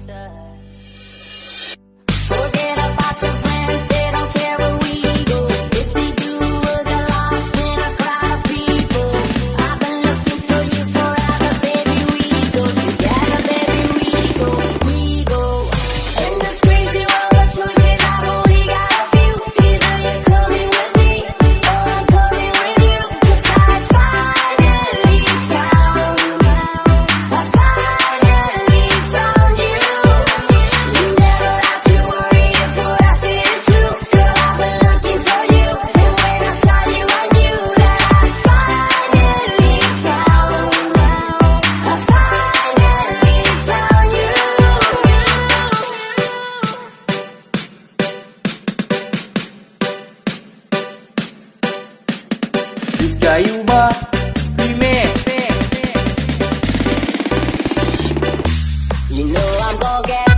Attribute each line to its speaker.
Speaker 1: answer. Forget about your friends, they don't care where we go. If they do, we'll get lost in a crowd of people. I've been looking for you forever, baby, we go together, baby, we go. In this crazy world of choices, I've only got a few. Either you're coming with me, or I'm coming with you. 'Cause I finally found you. I finally found you. You never have to worry if what I say is true. Girl, I've been looking for you, and when I saw you, I knew that I finally found you. I finally found you.
Speaker 2: Rizka Yuba Remix.
Speaker 1: You know I'm gonna get